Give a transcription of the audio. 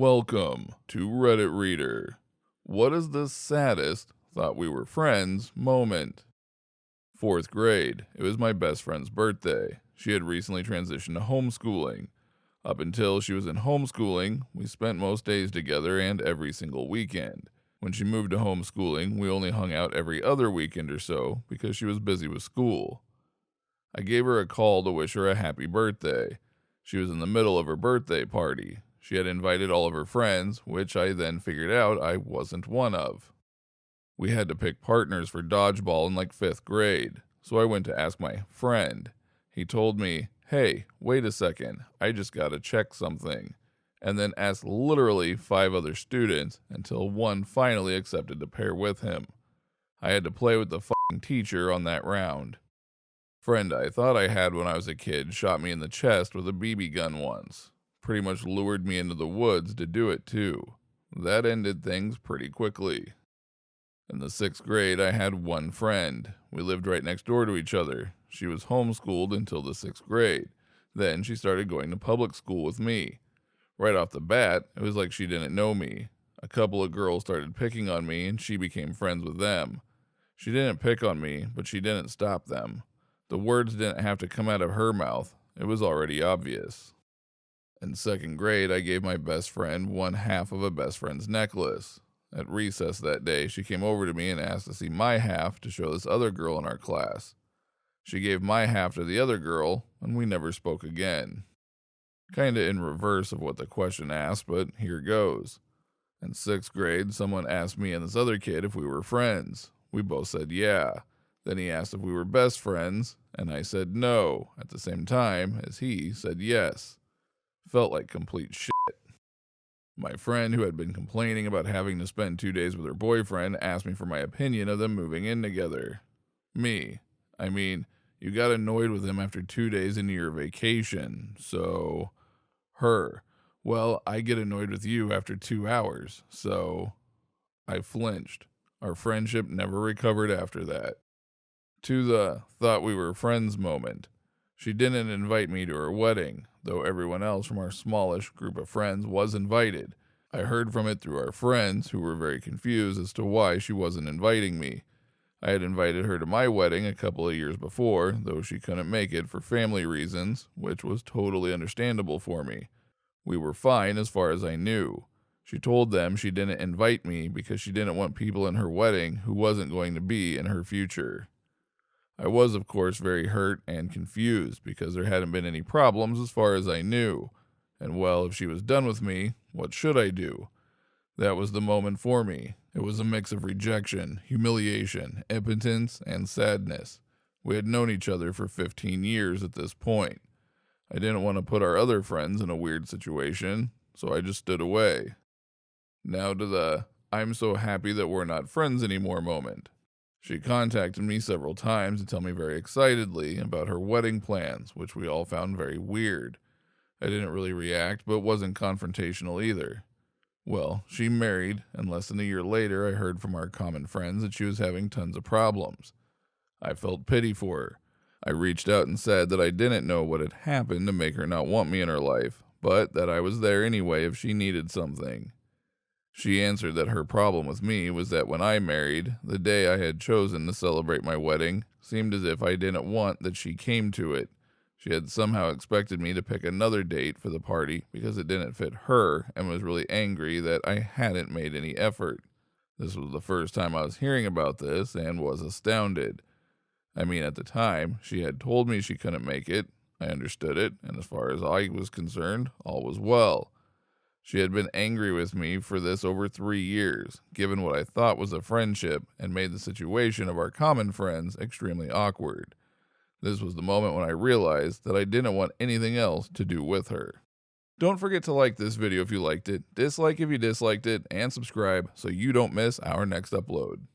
Welcome to Reddit Reader. What is the saddest thought we were friends moment? Fourth grade. It was my best friend's birthday. She had recently transitioned to homeschooling. Up until she was in homeschooling, we spent most days together and every single weekend. When she moved to homeschooling, we only hung out every other weekend or so because she was busy with school. I gave her a call to wish her a happy birthday. She was in the middle of her birthday party. She had invited all of her friends, which I then figured out I wasn't one of. We had to pick partners for dodgeball in like 5th grade, so I went to ask my friend. He told me, "Hey, wait a second, I just gotta check something," and then asked literally 5 other students until one finally accepted to pair with him. I had to play with the fucking teacher on that round. Friend I thought I had when I was a kid shot me in the chest with a BB gun once. Pretty much lured me into the woods to do it too. That ended things pretty quickly. In the 6th grade, I had one friend. We lived right next door to each other. She was homeschooled until the 6th grade. Then she started going to public school with me. Right off the bat, it was like she didn't know me. A couple of girls started picking on me and she became friends with them. She didn't pick on me, but she didn't stop them. The words didn't have to come out of her mouth. It was already obvious. In 2nd grade, I gave my best friend one half of a best friend's necklace. At recess that day, she came over to me and asked to see my half to show this other girl in our class. She gave my half to the other girl, and we never spoke again. Kinda in reverse of what the question asked, but here goes. In 6th grade, someone asked me and this other kid if we were friends. We both said yeah. Then he asked if we were best friends, and I said no, at the same time as he said yes. Felt like complete shit. My friend, who had been complaining about having to spend 2 days with her boyfriend, asked me for my opinion of them moving in together. You got annoyed with him after 2 days into your vacation, so... Her. Well, I get annoyed with you after 2 hours, so... I flinched. Our friendship never recovered after that. To the thought we were friends moment. She didn't invite me to her wedding, though everyone else from our smallish group of friends was invited. I heard from it through our friends, who were very confused as to why she wasn't inviting me. I had invited her to my wedding a couple of years before, though she couldn't make it for family reasons, which was totally understandable for me. We were fine as far as I knew. She told them she didn't invite me because she didn't want people in her wedding who wasn't going to be in her future. I was, of course, very hurt and confused because there hadn't been any problems as far as I knew. And well, if she was done with me, what should I do? That was the moment for me. It was a mix of rejection, humiliation, impotence, and sadness. We had known each other for 15 years at this point. I didn't want to put our other friends in a weird situation, so I just stood away. Now to the "I'm so happy that we're not friends anymore" moment. She contacted me several times to tell me very excitedly about her wedding plans, which we all found very weird. I didn't really react, but wasn't confrontational either. Well, she married, and less than a year later I heard from our common friends that she was having tons of problems. I felt pity for her. I reached out and said that I didn't know what had happened to make her not want me in her life, but that I was there anyway if she needed something. She answered that her problem with me was that when I married, the day I had chosen to celebrate my wedding seemed as if I didn't want that she came to it. She had somehow expected me to pick another date for the party because it didn't fit her and was really angry that I hadn't made any effort. This was the first time I was hearing about this and was astounded. At the time, she had told me she couldn't make it. I understood it, and as far as I was concerned, all was well. She had been angry with me for this over 3 years, given what I thought was a friendship, and made the situation of our common friends extremely awkward. This was the moment when I realized that I didn't want anything else to do with her. Don't forget to like this video if you liked it, dislike if you disliked it, and subscribe so you don't miss our next upload.